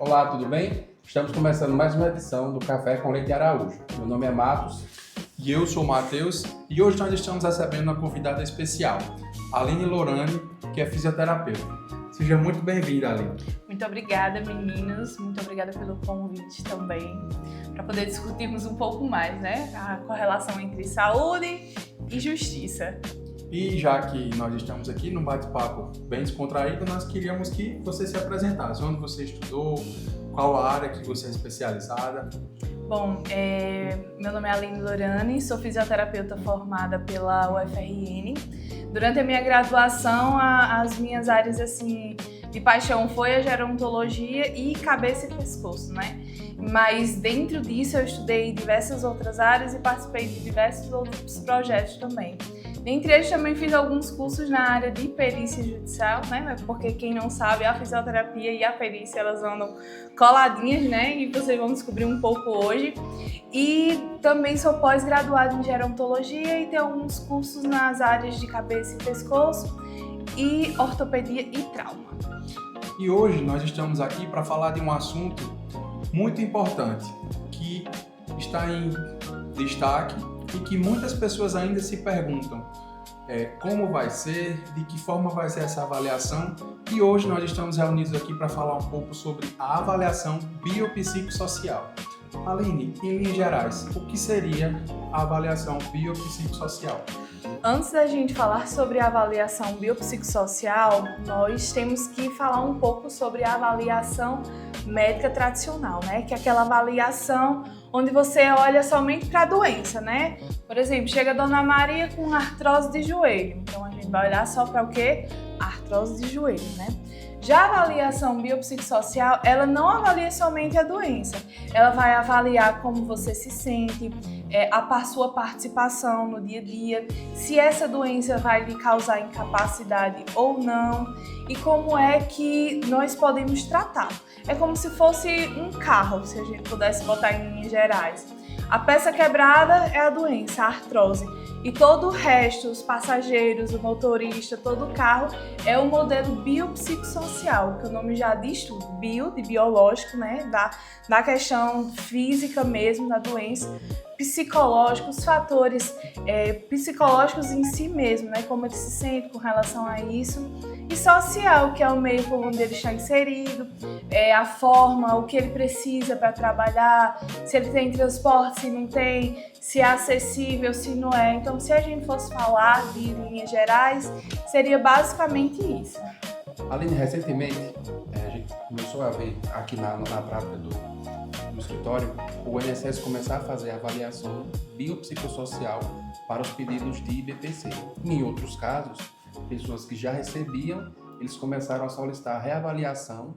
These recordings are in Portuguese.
Olá, tudo bem? Estamos começando mais uma edição do Café com Leite Araújo. Meu nome é Matos. E eu sou o Matheus e hoje nós estamos recebendo uma convidada especial, Aline Lorani, que é fisioterapeuta. Seja muito bem-vinda, Aline. Muito obrigada, meninos. Muito obrigada pelo convite também, para poder discutirmos um pouco mais, né? A correlação entre saúde e justiça. E já que nós estamos aqui num bate-papo bem descontraído, nós queríamos que você se apresentasse. Onde você estudou, qual a área que você é especializada? Bom, meu nome é Aline Lorani, sou fisioterapeuta formada pela UFRN. Durante a minha graduação, as minhas áreas assim, de paixão foi a gerontologia e cabeça e pescoço, né? Mas dentro disso eu estudei diversas outras áreas e participei de diversos outros projetos também. Dentre eles também fiz alguns cursos na área de perícia judicial, né? Porque quem não sabe, a fisioterapia e a perícia, elas andam coladinhas, né? E vocês vão descobrir um pouco hoje. E também sou pós-graduada em gerontologia e tenho alguns cursos nas áreas de cabeça e pescoço e ortopedia e trauma. E hoje nós estamos aqui para falar de um assunto muito importante, que está em destaque e que muitas pessoas ainda se perguntam como vai ser, de que forma vai ser essa avaliação. E hoje nós estamos reunidos aqui para falar um pouco sobre a avaliação biopsicossocial. Aline, em linhas gerais, o que seria a avaliação biopsicossocial? Antes da gente falar sobre a avaliação biopsicossocial, nós temos que falar um pouco sobre a avaliação médica tradicional, né? Que é aquela avaliação onde você olha somente para a doença, né? Por exemplo, chega a Dona Maria com artrose de joelho. Então a gente vai olhar só para o quê? Artrose de joelho, né? Já a avaliação biopsicossocial, ela não avalia somente a doença, ela vai avaliar como você se sente, a sua participação no dia a dia, se essa doença vai lhe causar incapacidade ou não e como é que nós podemos tratar. É como se fosse um carro, se a gente pudesse botar em linhas gerais. A peça quebrada é a doença, a artrose. E todo o resto, os passageiros, o motorista, todo o carro, é o modelo biopsicossocial, que o nome já diz tudo. Bio, de biológico, né? Da questão física mesmo da doença. Psicológico, os fatores psicológicos em si mesmo, né? Como ele se sente com relação a isso. E social, que é o meio onde ele está inserido, a forma, o que ele precisa para trabalhar, se ele tem transporte, se não tem, se é acessível, se não é. Então, se a gente fosse falar de linhas gerais, seria basicamente isso. Aline, recentemente, a gente começou a ver aqui na prática do escritório, o INSS começar a fazer a avaliação biopsicossocial para os pedidos de IBPC. Em outros casos, pessoas que já recebiam, eles começaram a solicitar a reavaliação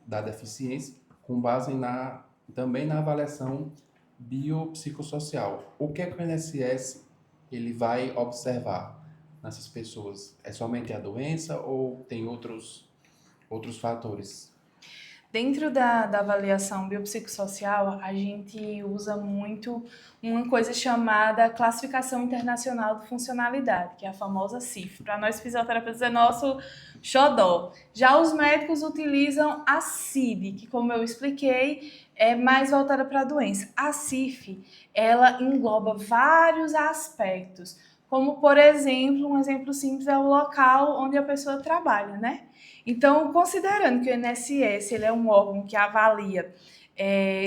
da deficiência com base também na avaliação biopsicossocial. O que é que o INSS ele vai observar nessas pessoas? É somente a doença ou tem outros fatores? Dentro da avaliação biopsicossocial, a gente usa muito uma coisa chamada Classificação Internacional de Funcionalidade, que é a famosa CIF. Para nós fisioterapeutas é nosso xodó. Já os médicos utilizam a CID, que como eu expliquei, é mais voltada para a doença. A CIF, ela engloba vários aspectos, como por exemplo, um exemplo simples é o local onde a pessoa trabalha, né? Então, considerando que o INSS ele é um órgão que avalia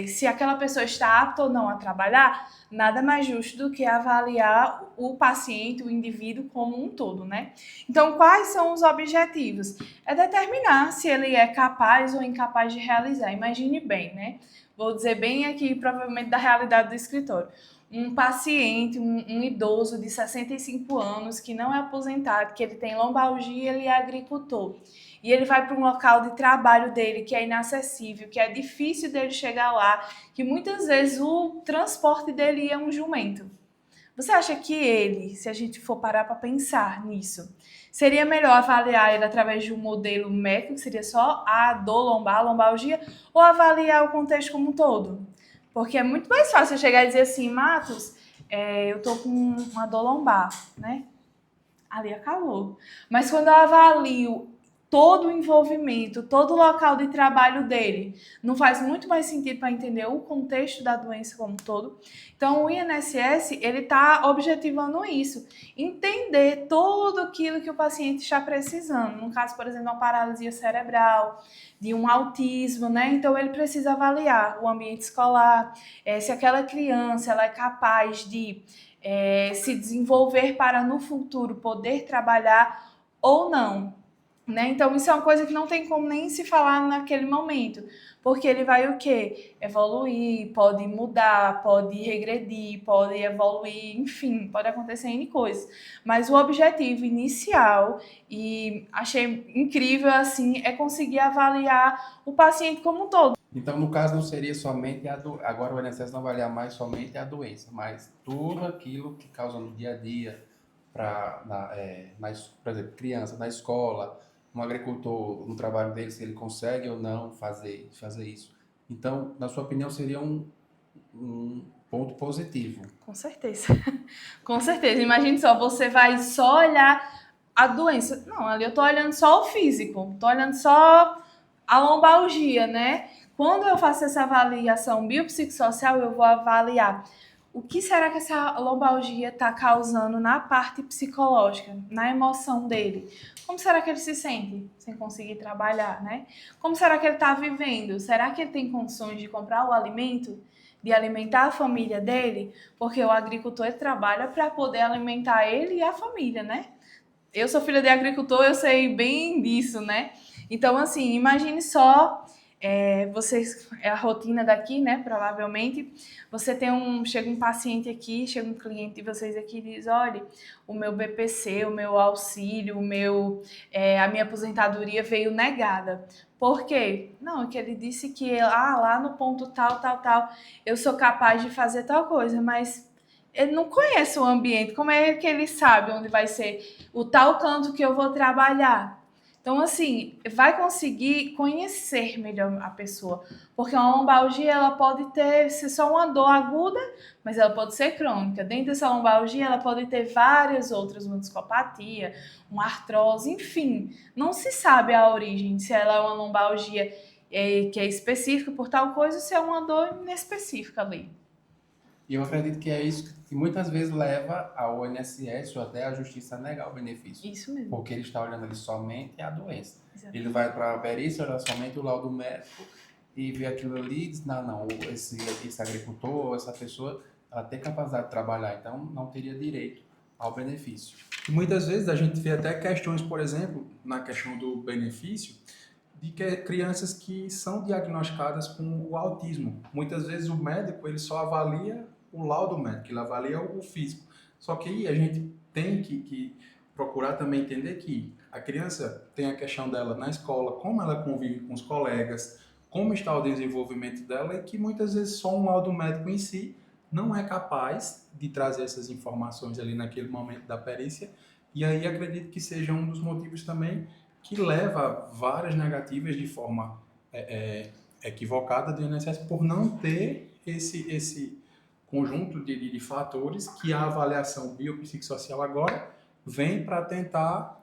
se aquela pessoa está apta ou não a trabalhar, nada mais justo do que avaliar o paciente, o indivíduo como um todo, né? Então, quais são os objetivos? É determinar se ele é capaz ou incapaz de realizar. Imagine bem, né? Vou dizer bem aqui, provavelmente da realidade do escritório. Um paciente, um idoso de 65 anos que não é aposentado, que ele tem lombalgia, ele é agricultor. E ele vai para um local de trabalho dele que é inacessível, que é difícil dele chegar lá, que muitas vezes o transporte dele é um jumento. Você acha que ele, se a gente for parar para pensar nisso, seria melhor avaliar ele através de um modelo médico, que seria só a dor lombar, a lombalgia, ou avaliar o contexto como um todo? Porque é muito mais fácil eu chegar e dizer assim, Matos, eu tô com uma dor lombar, né? Ali acabou. Mas quando eu avalio todo o envolvimento, todo o local de trabalho dele. Não faz muito mais sentido para entender o contexto da doença como um todo. Então, o INSS, ele está objetivando isso, entender tudo aquilo que o paciente está precisando. No caso, por exemplo, de uma paralisia cerebral, de um autismo, né? Então, ele precisa avaliar o ambiente escolar, se aquela criança ela é capaz de se desenvolver para, no futuro, poder trabalhar ou não. Né? Então, isso é uma coisa que não tem como nem se falar naquele momento, porque ele vai o quê? Evoluir, pode mudar, pode regredir, pode evoluir, enfim, pode acontecer N coisas. Mas o objetivo inicial, e achei incrível assim, é conseguir avaliar o paciente como um todo. Então, no caso, não seria somente agora o INSS não avalia mais somente a doença, mas tudo aquilo que causa no dia a dia, por exemplo, criança na escola, um agricultor no trabalho dele, se ele consegue ou não fazer isso. Então, na sua opinião, seria um ponto positivo. Com certeza. Com certeza. Imagine só, você vai só olhar a doença. Não, ali eu tô olhando só o físico, tô olhando só a lombalgia, né? Quando eu faço essa avaliação biopsicossocial, eu vou avaliar o que será que essa lombalgia está causando na parte psicológica, na emoção dele. Como será que ele se sente sem conseguir trabalhar, né? Como será que ele está vivendo? Será que ele tem condições de comprar o alimento? De alimentar a família dele? Porque o agricultor ele trabalha para poder alimentar ele e a família, né? Eu sou filha de agricultor, eu sei bem disso, né? Então, assim, imagine só... vocês, é a rotina daqui, né? Provavelmente você chega um paciente aqui, chega um cliente de vocês aqui e diz: olha, o meu BPC, o meu auxílio, a minha aposentadoria veio negada. Por quê? Não, é que ele disse que lá no ponto tal, eu sou capaz de fazer tal coisa, mas ele não conhece o ambiente. Como é que ele sabe onde vai ser o tal canto que eu vou trabalhar? Então, assim, vai conseguir conhecer melhor a pessoa. Porque uma lombalgia, ela pode ser só uma dor aguda, mas ela pode ser crônica. Dentro dessa lombalgia, ela pode ter várias outras, uma discopatia, uma artrose, enfim. Não se sabe a origem, se ela é uma lombalgia que é específica por tal coisa, ou se é uma dor inespecífica ali. E eu acredito que é isso que muitas vezes leva ao INSS ou até à justiça a negar o benefício. Isso mesmo. Porque ele está olhando ali somente a doença. Exatamente. Ele vai para a perícia, olha somente o laudo médico e vê aquilo ali e diz: não, esse agricultor, essa pessoa, ela tem capacidade de trabalhar, então não teria direito ao benefício. E muitas vezes a gente vê até questões, por exemplo, na questão do benefício, de que crianças que são diagnosticadas com o autismo. Muitas vezes o médico ele só avalia o laudo médico, ele avalia o físico. Só que aí a gente tem que procurar também entender que a criança tem a questão dela na escola, como ela convive com os colegas, como está o desenvolvimento dela, e que muitas vezes só um laudo médico em si não é capaz de trazer essas informações ali naquele momento da perícia. E aí acredito que seja um dos motivos também que leva a várias negativas de forma equivocada do INSS por não ter esse conjunto de fatores que a avaliação biopsicossocial agora vem para tentar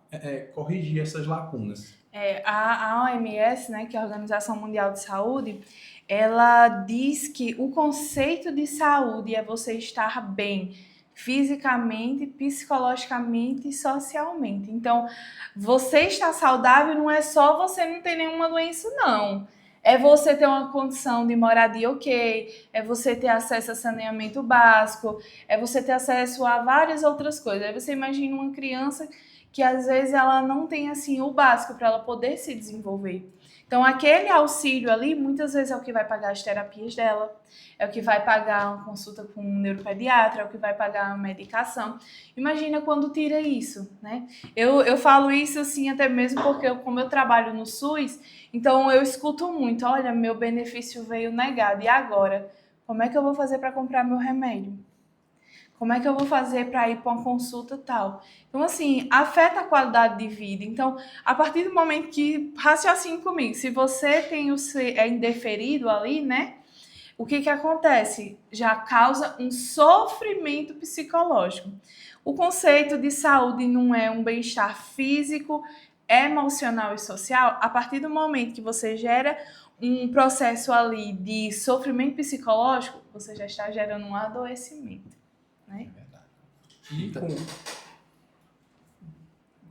corrigir essas lacunas. A OMS, né, que é a Organização Mundial de Saúde, ela diz que o conceito de saúde é você estar bem fisicamente, psicologicamente e socialmente. Então, você estar saudável não é só você não ter nenhuma doença, não. É você ter uma condição de moradia ok, é você ter acesso a saneamento básico, é você ter acesso a várias outras coisas. Aí você imagina uma criança que às vezes ela não tem assim o básico para ela poder se desenvolver. Então aquele auxílio ali muitas vezes é o que vai pagar as terapias dela, é o que vai pagar uma consulta com um neuropediatra, é o que vai pagar a medicação. Imagina quando tira isso, né? Eu falo isso assim até mesmo porque como eu trabalho no SUS, então eu escuto muito: olha, meu benefício veio negado, e agora? Como é que eu vou fazer para comprar meu remédio? Como é que eu vou fazer para ir para uma consulta tal? Então, assim, afeta a qualidade de vida. Então, a partir do momento que, raciocine comigo, se você tem é indeferido ali, né? O que acontece? Já causa um sofrimento psicológico. O conceito de saúde não é um bem-estar físico, emocional e social, a partir do momento que você gera um processo ali de sofrimento psicológico, você já está gerando um adoecimento, né? É verdade. E com...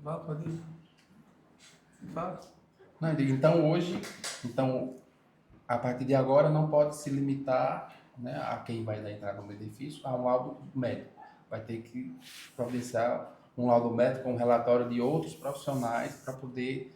Vá, pode ir. Vá. Não, eu digo, então, a partir de agora não pode se limitar, né, a quem vai dar entrada no benefício a um laudo médico. Vai ter que providenciar um laudo médico com um relatório de outros profissionais para poder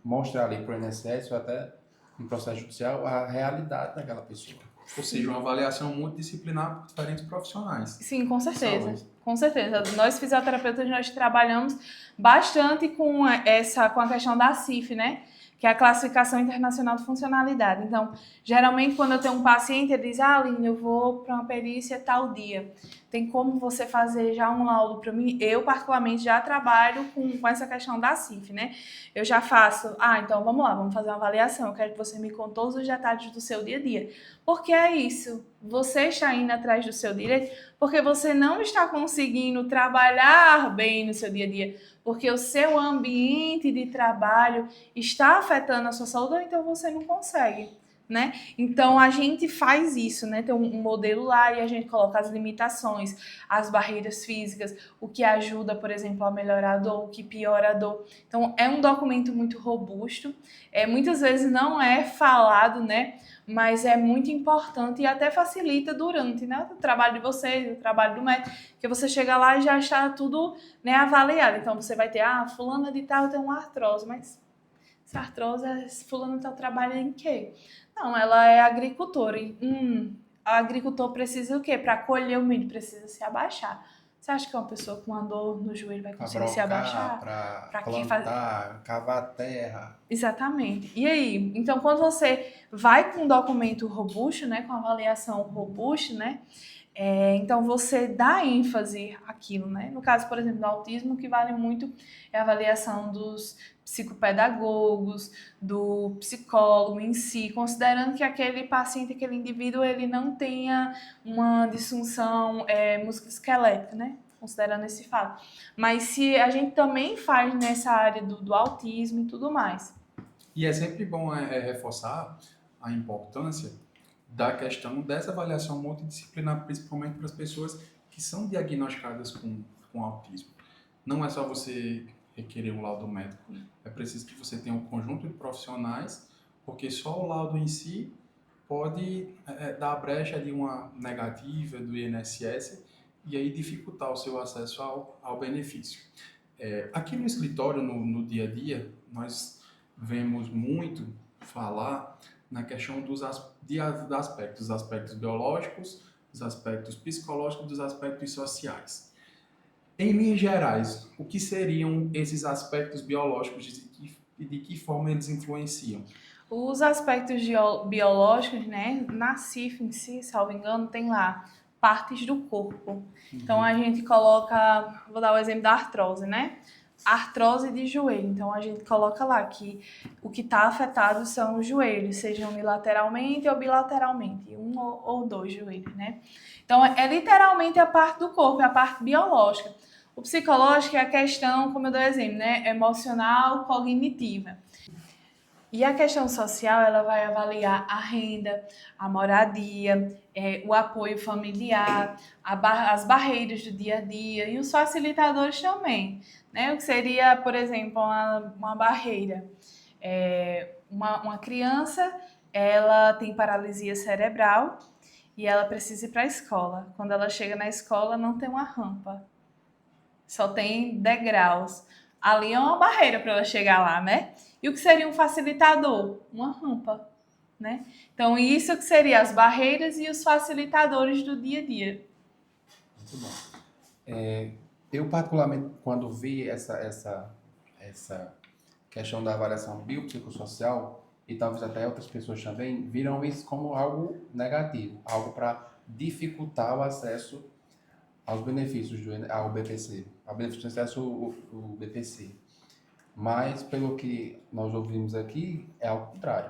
mostrar ali para o INSS ou até no processo judicial a realidade daquela pessoa. Ou seja, uma avaliação multidisciplinar por diferentes profissionais. Sim, com certeza. Saúde. Com certeza. Nós fisioterapeutas, nós trabalhamos bastante com a questão da CIF, né? Que é a Classificação Internacional de Funcionalidade. Então, geralmente, quando eu tenho um paciente, ele diz, Aline, eu vou para uma perícia tal dia. Tem como você fazer já um laudo para mim? Eu, particularmente, já trabalho com essa questão da CIF, né? Eu já faço, então vamos lá, vamos fazer uma avaliação. Eu quero que você me conte todos os detalhes do seu dia a dia. Porque é isso, você está indo atrás do seu direito porque você não está conseguindo trabalhar bem no seu dia a dia, porque o seu ambiente de trabalho está afetando a sua saúde, ou então você não consegue, né? Então, a gente faz isso, né? Tem um modelo lá e a gente coloca as limitações, as barreiras físicas, o que ajuda, por exemplo, a melhorar a dor, o que piora a dor. Então, é um documento muito robusto, muitas vezes não é falado, né? Mas é muito importante e até facilita durante, né, o trabalho de vocês, o trabalho do médico, que você chega lá e já está tudo, né, avaliado. Então, você vai ter, fulana de tal tem uma artrose, mas essa artrose, fulana de tal trabalha em quê? Não, ela é agricultora. A agricultor precisa o quê? Para colher o milho, precisa se abaixar. Você acha que uma pessoa com uma dor no joelho vai conseguir se abaixar? Para plantar, cavar terra. Exatamente. E aí, então quando você vai com um documento robusto, né, com avaliação robusta, né, então você dá ênfase àquilo, né? No caso, por exemplo, do autismo, o que vale muito é a avaliação dos psicopedagogos, do psicólogo em si, considerando que aquele paciente, aquele indivíduo, ele não tenha uma disfunção musculoesquelética, né? Considerando esse fato. Mas se a gente também faz nessa área do autismo e tudo mais. E é sempre bom reforçar a importância da questão dessa avaliação multidisciplinar, principalmente para as pessoas que são diagnosticadas com autismo. Não é só você requerer um laudo médico, é preciso que você tenha um conjunto de profissionais, porque só o laudo em si pode dar a brecha de uma negativa do INSS e aí dificultar o seu acesso ao benefício. Aqui no escritório, no dia a dia, nós vemos muito falar na questão dos aspectos biológicos, dos aspectos psicológicos, dos aspectos sociais. Em linhas gerais, o que seriam esses aspectos biológicos e de que forma eles influenciam? Os aspectos biológicos, né, na CIF em si, salvo engano, tem lá partes do corpo. Então, a gente coloca, vou dar o exemplo da artrose, né? Artrose de joelho. Então, a gente coloca lá que o que está afetado são os joelhos, seja unilateralmente ou bilateralmente, um ou dois joelhos, né? Então, é literalmente a parte do corpo, é a parte biológica. O psicológico é a questão, como eu dou exemplo, né? Emocional, cognitiva. E a questão social, ela vai avaliar a renda, a moradia, o apoio familiar, as barreiras do dia a dia e os facilitadores também, né? O que seria, por exemplo, uma barreira. Uma criança, ela tem paralisia cerebral e ela precisa ir para a escola. Quando ela chega na escola, não tem uma rampa, só tem degraus. Ali é uma barreira para ela chegar lá, né? E o que seria um facilitador? Uma rampa, né? Então, isso que seria as barreiras e os facilitadores do dia a dia. Muito bom. Eu, particularmente, quando vi essa questão da avaliação biopsicossocial, e talvez até outras pessoas também, viram isso como algo negativo, algo para dificultar o acesso aos benefícios ao BPC, ao benefício de acesso ao BPC. Mas, pelo que nós ouvimos aqui, é ao contrário.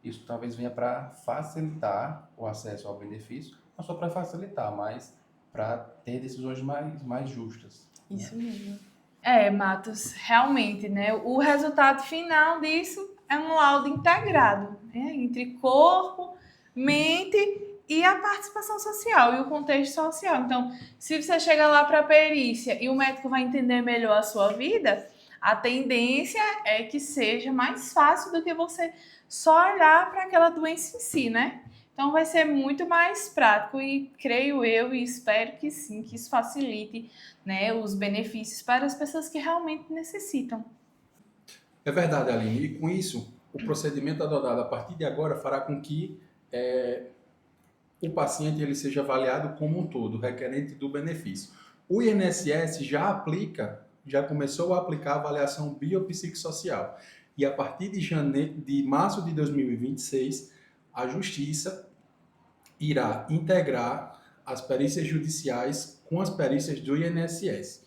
Isso talvez venha para facilitar o acesso ao benefício, não só para facilitar, mas para ter decisões mais justas. Isso mesmo. Matos, realmente, né? O resultado final disso é um laudo integrado, né? Entre corpo, mente e a participação social e o contexto social. Então, se você chega lá para a perícia e o médico vai entender melhor a sua vida, a tendência é que seja mais fácil do que você só olhar para aquela doença em si, né? Então vai ser muito mais prático e creio eu e espero que sim, que isso facilite, né, os benefícios para as pessoas que realmente necessitam. É verdade, Aline. E com isso, o procedimento adotado a partir de agora fará com que o paciente ele seja avaliado como um todo, requerente do benefício. O INSS já começou a aplicar a avaliação biopsicossocial. E a partir de março de 2026, a Justiça irá integrar as perícias judiciais com as perícias do INSS.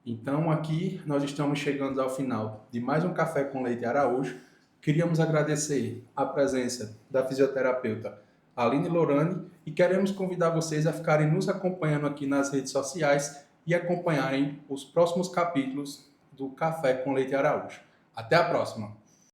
Então, aqui nós estamos chegando ao final de mais um Café com Leite Araújo. Queríamos agradecer a presença da fisioterapeuta Aline Lorani e queremos convidar vocês a ficarem nos acompanhando aqui nas redes sociais e acompanharem os próximos capítulos do Café com Leite Araújo. Até a próxima!